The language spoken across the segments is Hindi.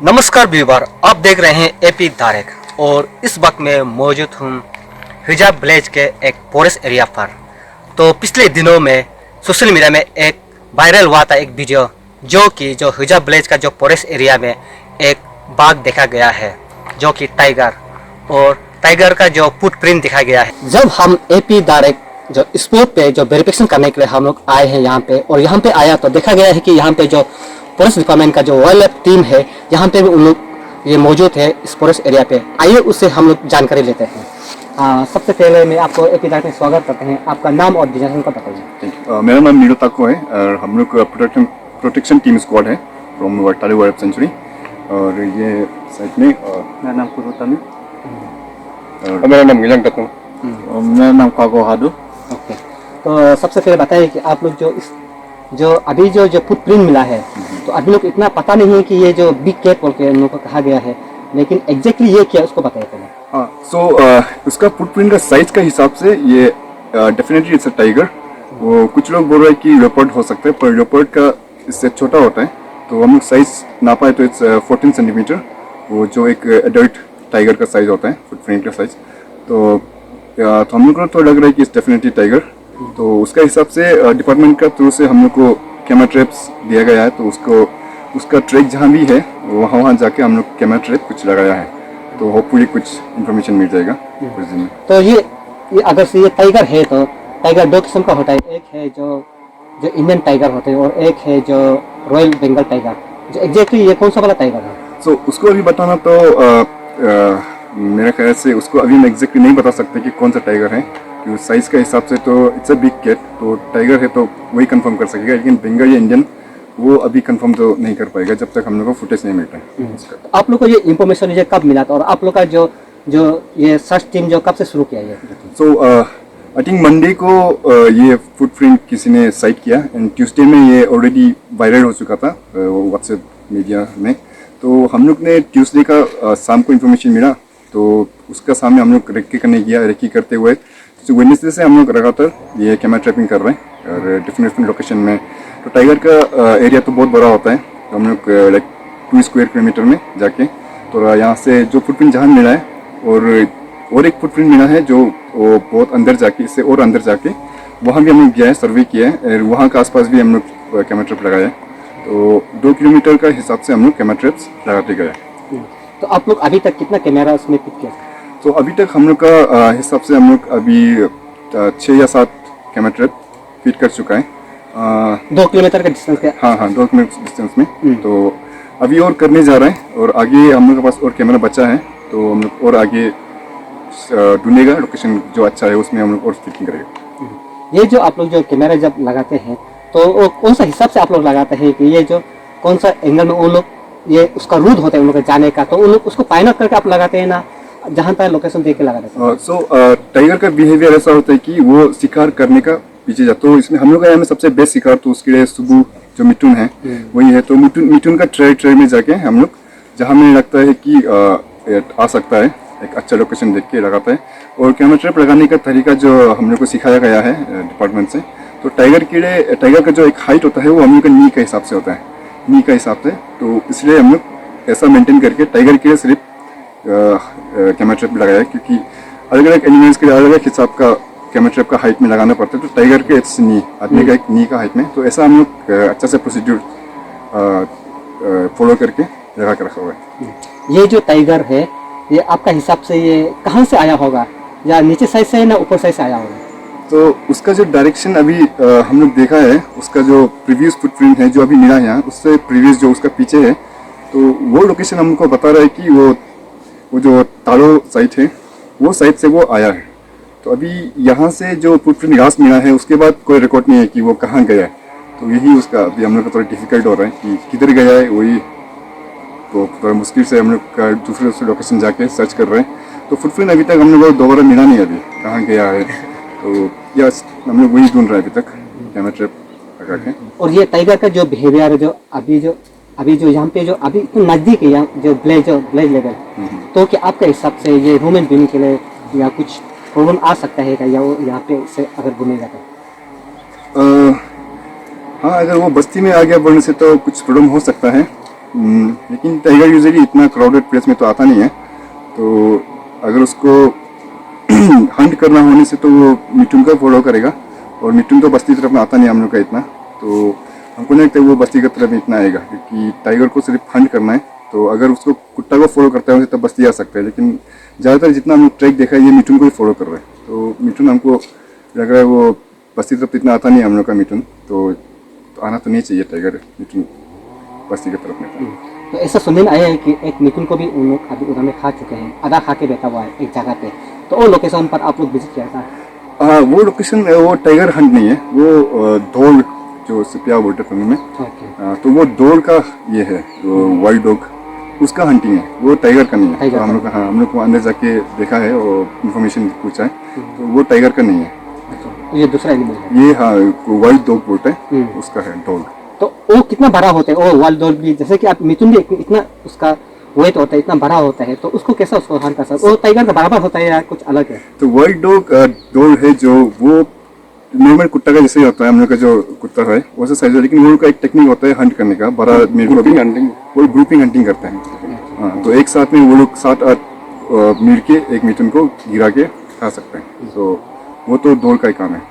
नमस्कार व्यूवर, आप देख रहे हैं एपी धारक और इस वक्त मैं मौजूद हूँ हिजाब विलेज के एक फॉरेस्ट एरिया पर। तो पिछले दिनों में सोशल मीडिया में एक वायरल हुआ था एक वीडियो जो हिजाब विलेज का जो फॉरेस्ट एरिया में एक बाघ देखा गया है जो कि टाइगर, और टाइगर का जो फुटप्रिंट दिखाया गया है। जब हम एपी धारक जो स्पॉट पे जो वेरिफिकेशन करने के लिए हम लोग आए हैं यहाँ पे, और यहाँ पे आया तो देखा गया है कि यहाँ पे जो फॉरेस्ट डिपार्टमेंट का जो वाइल्ड लाइफ टीम है यहाँ पे भी उन लोग ये मौजूद है इस फॉरेस्ट एरिया पे। आइए उससे हम लोग जानकारी लेते हैं। सबसे पहले मैं आपको एपी धारक में स्वागत करते हैं। आपका नाम और डिजाइन का बताइए। मेरा नाम नीरो ताको है और हम लोग प्रोटेक्शन टीम स्क्वाड है from Watali wild life sanctuary. और ये साइड में मेरा नाम कुरुतामी, मेरा नाम गिलंग तको, मेरा नाम कागो हादू। ओके, तो सबसे पहले बताइए कि आप लोग जो अभी जो फुटप्रिंट मिला है, तो अभी लोग इतना पता नहीं है कि ये जो बिग कैट बोल के उन लोगों को कहा गया है, लेकिन एग्जैक्टली ये क्या उसको बताइए पहले। उसका फुटप्रिंट का साइज का हिसाब से ये डेफिनेटली इट्स अ टाइगर। वो कुछ लोग बोल रहे हैं कि लेपर्ड हो सकता है, पर लेपर्ड का इससे छोटा होता है। तो हम लोग साइज नापा है तो इट्स 14 सेंटीमीटर, वो जो एक एडल्ट टाइगर का साइज होता है फुटप्रिंट का साइज। तो हम लोग को तो लग रहा है कि इट्स डेफिनेटली टाइगर। तो उसका हिसाब से डिपार्टमेंट का थ्रू से हम लोग को कैमरा ट्रैप्स दिया गया है, तो उसका ट्रैक जहाँ भी है वहाँ जाके हम लोग कैमरा ट्रैप कुछ लगाया है, तो होपफुली कुछ इन्फॉर्मेशन मिल जाएगा कुछ दिन में। तो ये अगर से ये टाइगर है तो टाइगर दो किस्म का होता है, एक है जो इंडियन टाइगर होते हैं और एक है जो रॉयल बंगाल टाइगर। जो एग्जैक्टली ये कौन सा वाला टाइगर है? सो उसको अभी बताना तो मेरे ख्याल से उसको अभी हम एग्जैक्टली नहीं बता सकते कि कौन सा टाइगर है, क्योंकि साइज का हिसाब से तो इट्स अ बिग कैट, तो टाइगर है तो वही कंफर्म कर सकेगा, लेकिन बंगाल या इंडियन वो अभी कंफर्म तो नहीं कर पाएगा जब तक हम लोग को फुटेज नहीं मिलता है। तो आप लोग को ये इन्फॉर्मेशन ये कब मिला था, और आप लोग का जो ये सर्च टीम जो कब से शुरू किया है? सो आई थिंक मंडे को ये फुटप्रिंट किसी ने साइट किया एंड ट्यूसडे में ये ऑलरेडी वायरल हो चुका था व्हाट्सएप मीडिया में। तो हम लोग ने ट्यूसडे का शाम को इन्फॉर्मेशन मिला, तो उसका सामने हम लोग रेकी करने गया। रेकी करते हुए तो वेडनेसडे से हम लोग लगातार ये कैमरा ट्रैपिंग कर रहे हैं और डिफरेंट लोकेशन में। तो टाइगर का एरिया तो बहुत बड़ा होता है, तो हम लोग लाइक 2 स्क्वायर किलोमीटर में जाके तो यहाँ से जो फुटप्रिंट जहाँ मिला है और एक फुटप्रिंट मिला है जो वो बहुत अंदर जाके, इससे और अंदर जाके वहाँ भी हम लोग गया है, सर्वे किया है, और वहाँ के आसपास भी हम लोग कैमरा ट्रैप लगाया है। तो 2 किलोमीटर का हिसाब से हम लोग कैमरा ट्रैप्स लगाते गए। तो आप लोग अभी तक कितना कैमरा उसमें फिट किया? तो अभी तक हम लोग का हिसाब से हम लोग अभी 6 या 7 कैमरा ट्रैप फिट कर चुका है 2 किलोमीटर का डिस्टेंस का। हाँ 2 किलोमीटर डिस्टेंस में। तो अभी और करने जा रहे हैं, और आगे हम लोग के पास और कैमरा बचा है, तो हम लोग और आगे ढूंढेगा लोकेशन जो अच्छा है, उसमें हम लोग और फिटिंग करेंगे। ये जो आप लोग जो कैमरा जब लगाते हैं तो वो कौन सा हिसाब से आप लोग लगाते हैं कि ये जो कौन सा एंगल में उन लोग ये उसका रूट होता है उन लोग जाने का, तो उन लोग उसको फाइंड आउट करके आप लगाते हैं ना, जहाँ तक लोकेशन देख के लगा देते हैं? सो टाइगर का बिहेवियर ऐसा होता है कि वो शिकार करने का पीछे जाता है। तो इसमें हम लोग का यहाँ में सबसे बेस्ट शिकार तो उसके लिए सुबह जो मिथुन है वही है। तो मिथुन का ट्रेड में जाके हम लोग जहाँ में लगता है कि आ सकता है, एक अच्छा लोकेशन देख के लगाता है। और कैमरा ट्रैप लगाने का तरीका जो हम लोग को सिखाया गया है डिपार्टमेंट से, तो टाइगर का जो एक हाइट होता है वो हम लोग का नी का हिसाब से होता है, नी का हिसाब से। तो इसलिए हम लोग ऐसा मेंटेन करके टाइगर के लिए सिर्फ कैमरा ट्रैप लगाया है, क्योंकि अलग अलग एनिमल्स के लिए अलग अलग हिसाब का कैमरा ट्रैप का हाइट में लगाना पड़ता है। तो टाइगर के इट्स नी, आदमी का एक नी का हाइट में, तो ऐसा हम लोग अच्छा से प्रोसीड्यूर फॉलो करके लगा के रखा हुआ है। ये जो टाइगर है ये आपका हिसाब से ये कहाँ से आया होगा, या नीचे साइड से ना ऊपर साइड से आया होगा? तो उसका जो डायरेक्शन अभी हम लोग देखा है, उसका जो प्रीवियस फुटप्रिंट है जो अभी मिला है यहाँ, उससे प्रीवियस जो उसका पीछे है, तो वो लोकेशन हमको बता रहा है कि वो जो तालो साइट है वो साइट से वो आया है। तो अभी यहाँ से जो फुटप्रिंट घास मिला है उसके बाद कोई रिकॉर्ड नहीं है कि वो कहाँ गया है। तो यही उसका अभी हम लोग को थोड़ा डिफिकल्ट हो रहा है कि किधर गया है, वही तो थोड़ा मुश्किल से हम लोग दूसरे लोकेशन जाके सर्च कर रहे हैं। तो फुटप्रिंट अभी तक हम लोग को दोबारा मिला नहीं अभी कहाँ गया है, तो यस हम लोग वही ढूंढ रहे हैं अभी तक कैमरा ट्रैप लगा के। और ये टाइगर का जो बिहेवियर है जो अभी जो यहाँ पे जो अभी नजदीक है यहाँ जो विलेज लेवल, तो क्या आपके हिसाब से ये ह्यूमन बीइंग के लिए या कुछ प्रॉब्लम आ सकता है क्या, या वो यहाँ पे से अगर घूमेगा तो? हाँ, अगर वो बस्ती में आगे बढ़ने से तो कुछ प्रॉब्लम हो सकता है, लेकिन टाइगर यूजुअली इतना क्राउडेड प्लेस में तो आता नहीं है, तो अगर उसको हंट करना होने से तो वो मिथुन का फॉलो करेगा, और मिथुन तो बस्ती तरफ में आता नहीं हम लोग का इतना, तो हमको नहीं लगता वो बस्ती की तरफ में इतना आएगा, क्योंकि टाइगर को सिर्फ हंट करना है। तो अगर उसको कुत्ता को फॉलो करता है तब बस्ती आ सकता है, लेकिन ज़्यादातर जितना हम लोग ट्रैक देखा है ये मिथुन को ही फॉलो कर रहा है। तो मिथुन हमको लग रहा है वो बस्ती तरफ इतना आता नहीं है हम लोग का मिथुन, तो आना तो नहीं चाहिए टाइगर मिथुन बस्ती की तरफ में। तो ऐसा सुनने में आया है कि एक मिथुन को भी उन लोग अभी उन्होंने खा चुके हैं, आधा खा के बैठा हुआ है एक जगह पे, तो वो लोकेशन पर आप लोग विजिट किया था? वो लोकेशन वो टाइगर हंट नहीं है, वो धोल जो सिपिया बोलते हैं में, तो वो धोल का ये है जो वाइल्ड डॉग, उसका हंटिंग है, वो टाइगर का नहीं है। तो हम लोग हम लोग को अंदर जाके देखा है और इन्फॉर्मेशन पूछा है, तो वो टाइगर का नहीं है, ये दूसरा एनिमल है ये। हाँ, वाइल्ड डॉग बोलते हैं, उसका है डॉग। तो वो कितना बड़ा होता है वो वाइल्ड डॉग भी? जैसे कि आप मिथुन भी इतना उसका वेट होता है, इतना बड़ा होता है, तो उसको कैसा उसको हंट कर सकते? वो टाइगर का बराबर होता है या कुछ अलग है? तो वाइल्ड डॉग डॉग है जो वो नॉर्मल कुत्ता का जैसे होता है, हम लोग का जो कुत्ता है वैसे साइज है, लेकिन वो का एक टेक्निक होता है हंट करने का, बड़ा मेरे को भी वो ग्रुपिंग हंटिंग करता है। हाँ, तो एक साथ में वो लोग 7-8 मिल के एक मिथुन को गिरा के खा सकते हैं, तो वो तो डॉग का ही काम है।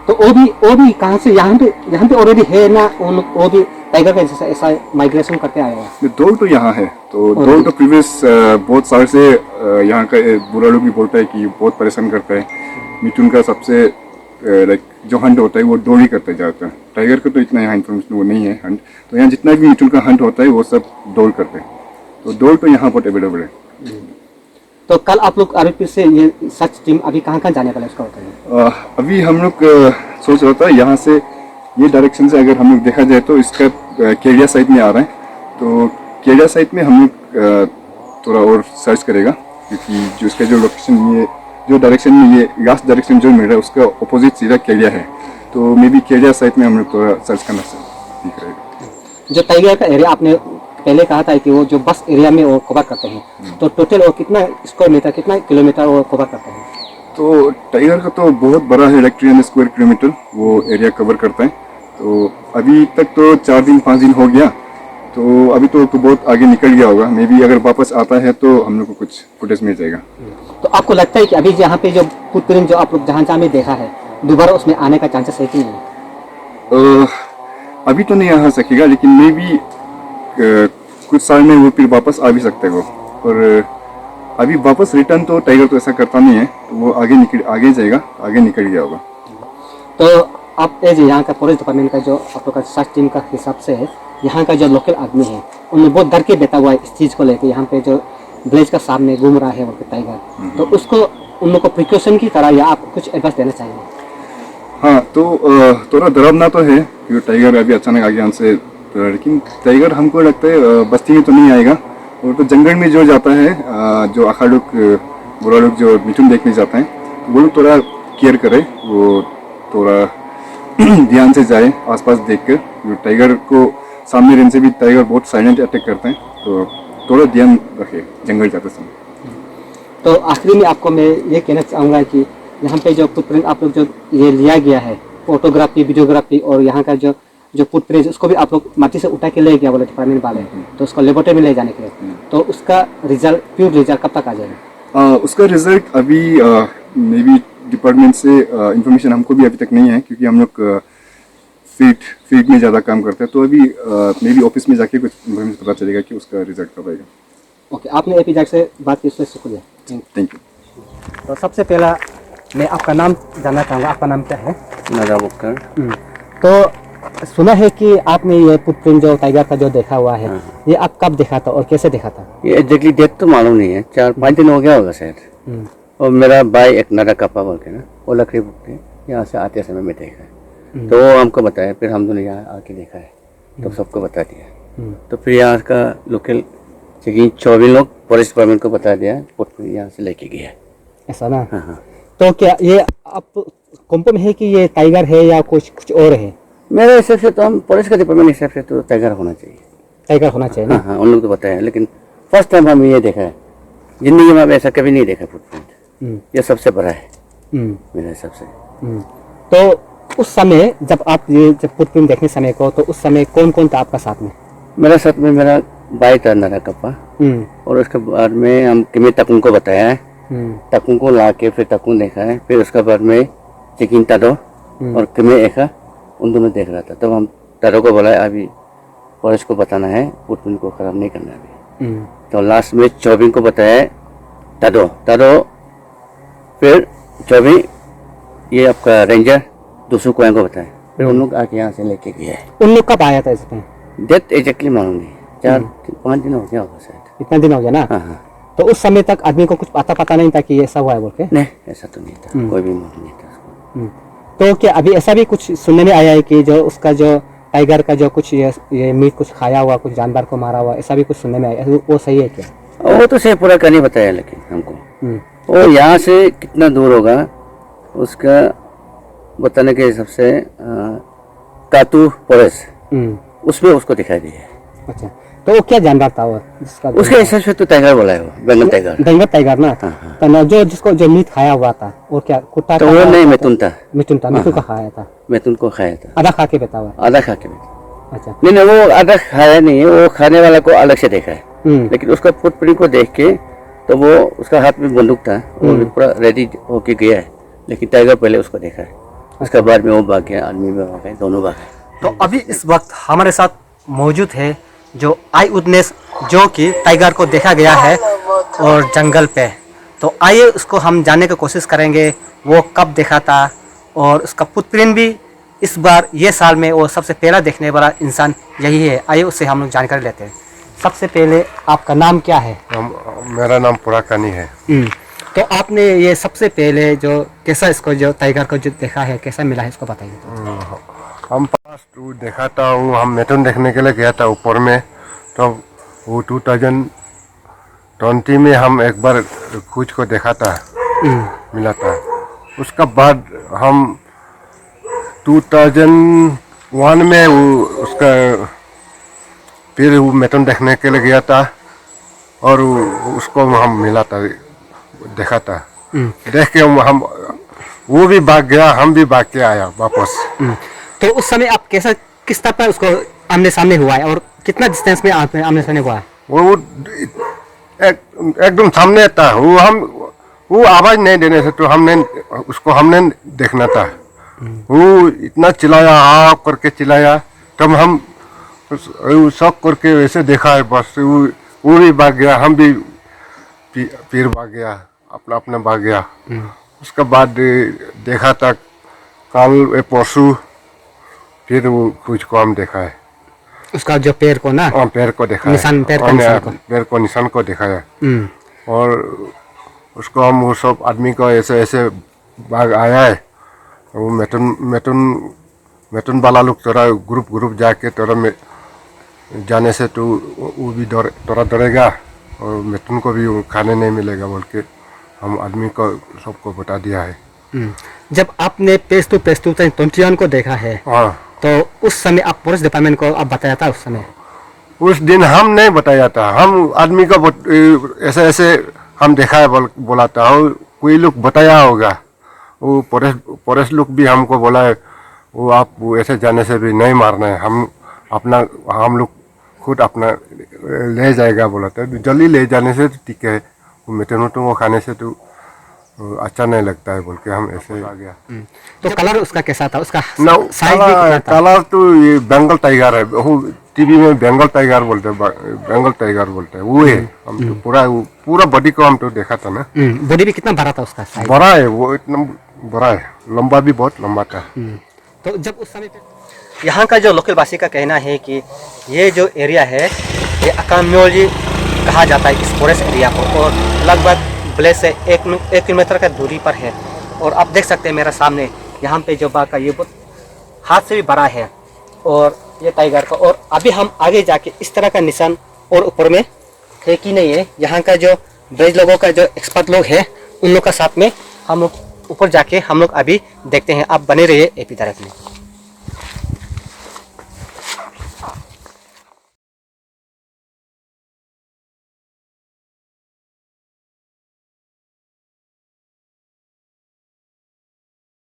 तो वो भी कहाँ से यहाँ पे ऑलरेडी है ना? वो भी टाइगर का जैसा ऐसा माइग्रेशन करते आया है? डॉग तो यहाँ है, तो डॉग तो प्रीवियस बहुत साल से यहाँ का बुरा लोग भी बोलता है कि बहुत परेशान करता है। मिथुन का सबसे लाइक जो हंट होता है वो डॉग ही करता है ज़्यादातर, टाइगर का तो इतना यहाँ इन्फॉर्मेशन वो नहीं है हंट, तो यहाँ जितना भी मिथुन का हंट होता है वो सब डॉग करते हैं, तो डॉग तो यहाँ बहुत अवेलेबल है। तो कल आप लोग आरपी से ये सर्च टीम अभी कहाँ जाने वाला है उसका बताइए। अभी हम लोग सोच रहा था यहाँ से ये डायरेक्शन से अगर हम लोग देखा जाए तो इसका केडिया साइड में आ रहा है, तो केडिया साइड में हम लोग थोड़ा और सर्च करेगा, क्योंकि जो इसका जो लोकेशन ये जो डायरेक्शन में ये लास्ट डायरेक्शन जो मिल रहा है उसका अपोजिट सीधा केडिया है, तो मे बी केडिया साइड में हम लोग थोड़ा सर्च करना ठीक रहेगा। जो टाइगर का एरिया आपने पहले कहा था कि वो जो बस एरिया में वो कवर करते हैं, तो टोटल वो कितना स्क्वायर मीटर, कितना किलोमीटर वो कवर करते हैं? तो टाइगर का तो बहुत बड़ा है, 300 स्क्वायर किलोमीटर वो एरिया कवर करता है। तो अभी तक तो 4 दिन 5 दिन हो गया, तो अभी तो बहुत आगे निकल गया होगा, मे बी अगर वापस आता है तो हम लोग को कुछ फुटेज मिल जाएगा। तो आपको लगता है कि अभी यहाँ पे जो फुटप्रिंट जो आप लोग जहाँ में देखा है दोबारा उसमें आने का चांसेस है कि नहीं? अभी तो नहीं आ सकेगा, लेकिन मे बी कुछ साल में वो फिर वापस आ भी सकते हो, और अभी वापस रिटर्न तो टाइगर तो ऐसा करता नहीं है, तो वो आगे जाएगा, आगे निकल गया होगा। तो आप एज यहाँ का फॉरेस्ट डिपार्टमेंट का जो आप लोग का सर्च टीम का हिसाब से है, यहाँ का जो लोकल आदमी है उन्हें बहुत डर के बैठा हुआ है इस चीज़ को लेकर, यहाँ पे जो विलेज का सामने घूम रहा है वो टाइगर, तो उसको उन लोग को प्रिकॉशन की तरह या आप कुछ एडवाइस देना चाहिए? हाँ, तो थोड़ा डरावना तो है क्योंकि टाइगर अभी अचानक आ गया हमसे, लेकिन टाइगर हमको लगता है बस्ती में तो नहीं आएगा, और तो जंगल में जो जाता है, जो आखा लोग बुरा लोग जो मिथुन देखने जाते हैं, वो लोग थोड़ा केयर करे, वो थोड़ा ध्यान से जाए आसपास देख कर, जो टाइगर को सामने रहने से भी टाइगर बहुत साइलेंट अटैक करते हैं, तो थोड़ा ध्यान रखे जंगल जाते समय। तो आखिरी में आपको मैं ये कहना चाहूँगा कि यहाँ पे जो फुटप्रिंट आप लोग जो ये लिया गया है, फोटोग्राफी, वीडियोग्राफी, और यहाँ का जो फुटप्रिंट उसको भी आप लोग माटी से उठा के ले गया बोले डिपार्टमेंट वाले, तो उसको लेबोरेटरी में ले जाने के लिए, तो उसका रिजल्ट, प्योर रिजल्ट कब तक आ जाएगा? उसका रिजल्ट अभी मे बी डिपार्टमेंट से इंफॉर्मेशन हमको भी अभी तक नहीं है, क्योंकि हम लोग फील्ड में ज़्यादा काम करते हैं, तो अभी मे बी ऑफिस में जाके कुछ इन्फॉर्मेशन पता चलेगा कि उसका रिजल्ट कब आएगा। ओके, आपने एपी जैक से बात की, उससे शुक्रिया, थैंक यू। तो सबसे पहला मैं आपका नाम जानना चाहूँगा, आपका नाम क्या है? नजा बुक्कर। तो सुना है कि आपने ये फुटप्रिंट जो टाइगर का जो देखा हुआ है, ये आप कब देखा था और कैसे देखा था? ये एग्जैक्टली डेट तो मालूम नहीं है, 4-5 दिन हो गया होगा शायद। और मेरा भाई एक नरा कपा बोल के ना, वो लकड़ी बुकते यहाँ से आते समय में देखा है, तो वो हमको बताया, फिर हम दोनों यहाँ आके देखा है, तो सबको बता दिया। तो फिर यहाँ का लोकल चेकिंग 24 लोग फॉरेस्ट डिपार्टमेंट को बता दिया, यहाँ से लेके गया। ऐसा ना? हाँ। तो क्या ये आप कंफर्म है कि ये टाइगर है या कुछ और है? मेरे हिसाब से तो हम फॉरेस्ट का डिपार्टमेंट हिसाब से तो टाइगर होना चाहिए। टाइगर होना चाहिए ना? हाँ, उन लोग तो बताया, लेकिन फर्स्ट टाइम हम ये देखा है, जिंदगी में ऐसा कभी नहीं देखा फुटप्रिंट, ये सबसे बड़ा है मेरे हिसाब से। तो उस समय जब आप ये फुटप्रिंट देखने समय को, तो उस समय कौन कौन था आपका साथ में? मेरा साथ में मेरा भाई था नारा कप्पा, और उसके बाद में हम किमी तकुंग को बताया है। तकुंग को ला के फिर तकुंग देखा है, फिर उसके बाद में चिकिन तादो और किमी एका उन दोनों देख रहा था। तब हम तादो को बोला अभी फॉरेस्ट को बताना है, फुटप्रिंट को खराब नहीं करना अभी। तो लास्ट में चौबिंग को बताया तादो फिर चौबिंग ये आपका रेंजर दूसरों को बताया, फिर उन लोग आके यहाँ से लेके गया है। उन लोग कब आया था इसमें? डेट एग्जैक्टली मालूम नहीं, 4-5 दिन हो गया होगा शायद। इतना दिन हो गया ना? हाँ। तो उस समय तक आदमी को कुछ पता नहीं था कि ये ऐसा हुआ है बोल के? नहीं, ऐसा तो नहीं था, कोई भी मालूम नहीं था उसको। तो क्या अभी ऐसा भी कुछ सुनने में आया है कि जो उसका जो टाइगर का जो कुछ ये मीट कुछ खाया हुआ, कुछ जानवर को मारा हुआ, ऐसा भी कुछ सुनने में आया, वो सही है क्या? वो तो सही पूरा का नहीं बताया, लेकिन हमको वो यहाँ से कितना दूर होगा उसका बताने के हिसाब से कातू फॉरेस्ट उसमें उसको दिखाई दिया। अच्छा, तो वो क्या जानवर था वो जिसका? उसके हिसाब से तो टाइगर बोला है, वो बंगाल टाइगर ना। हाँ। तो ना जो मीट खाया हुआ था वो क्या कुत्ता तो वो नहीं, मिथुन था। मिथुन का खाया था। मिथुन को खाया था, आधा खा के बताया। आधा खा के। अच्छा, नहीं, वो आधा खाया नहीं है, वो खाने वाला को अलग से देखा है। लेकिन उसका फुटप्रिंट को देख के तो वो उसका हाथ में बंदूक था, वो भी पूरा रेडी होके गया है, लेकिन टाइगर पहले उसको देखा है, उसके बाद में वो भाग गया, आदमी भी भाग गए, दोनों भाग गए। तो अभी इस वक्त हमारे साथ मौजूद है जो आई विटनेस, जो कि टाइगर को देखा गया है और जंगल पे। तो आइए उसको हम जानने की कोशिश करेंगे वो कब देखा था, और उसका फुटप्रिंट भी इस बार ये साल में वो सबसे पहला देखने वाला इंसान यही है। आइए उससे हम लोग जानकारी लेते हैं। सबसे पहले आपका नाम क्या है? मेरा नाम पुराकानी है। तो आपने ये सबसे पहले जो कैसा इसको जो टाइगर को जो देखा है, कैसा मिला है, इसको बताइए। हम पास देखा था, हम मिथुन देखने के लिए गया था ऊपर में। तो वो 2020 में हम एक बार कुछ को देखा था, मिला था। उसका बाद हम 2001 में वो उसका फिर वो मिथुन देखने के लिए गया था, और उसको हम मिला था, देखा था। देख के हम वो भी भाग गया, हम भी भाग के आया वापस। तो उस समय आप किस तरह पर उसको आमने सामने हुआ है, और कितना डिस्टेंस में आमने सामने हुआ है? वो एकदम सामने था। वो आवाज नहीं देने से तो हमने देखना था। वो इतना चिल्लाया, हाँ करके चिल्लाया, तब हम शौक करके वैसे देखा है बस। वो भी भाग गया, हम भी फिर भाग गया, अपना भाग गया। उसके बाद देखा था कल परसों, फिर वो कुछ को हम देखा है, उसका जो पैर को ना, पैर को देखा निशान, है, पैर को निशान को दिखाया। और उसको हम वो सब आदमी को ऐसे भाग आया है। वो मेटन वाला लोग थोड़ा ग्रुप जाके थोड़ा में जाने से तो वो भी थोड़ा डरेगा, और मेटन को भी खाने नहीं मिलेगा बोल के हम आदमी को सबको बता दिया है। जब आपने फेस टू 21 को देखा है, हाँ, तो उस समय आप फॉरेस्ट डिपार्टमेंट को आप बताया था? उस समय उस दिन हम नहीं बताया था, हम आदमी को ऐसे हम देखा है बोला था। और कोई लोग बताया होगा, वो फॉरेस्ट लोग भी हमको बोला है, वो आप वो ऐसे जाने से भी नहीं मारना है, हम लोग खुद अपना ले जाएगा बोला था। जल्दी ले जाने से तो ठीक है, वो मिथुन को खाने से तो अच्छा नहीं लगता है बोल के हम ऐसे आ गया। तो कलर उसका कैसा था? उसका साइज कलर तो ये बंगाल टाइगर है, वो टीवी में बंगाल टाइगर बोलते हैं, वो है। हम तो पूरा बॉडी को हम तो देखा था ना। बॉडी भी कितना बड़ा था उसका साइज? बड़ा है, वो इतना बड़ा है, लंबा भी बहुत लंबा था। तो जब उस समय यहाँ का जो लोकल वासी का कहना है कि ये जो एरिया है ये अकाम्योली कहा जाता है इस फॉरेस्ट एरिया को, और लगभग ब्लेस से 1 किलोमीटर का दूरी पर है। और आप देख सकते हैं मेरा सामने यहाँ पे जो बाघ का ये बहुत हाथ से भी बड़ा है, और ये टाइगर का। और अभी हम आगे जाके इस तरह का निशान और ऊपर में है कि नहीं है, यहाँ का जो ब्रिज लोगों का जो एक्सपर्ट लोग हैं उन लोग का साथ में हम लोग ऊपर जाके हम लोग अभी देखते हैं। आप बने रहिए एपी तारक में।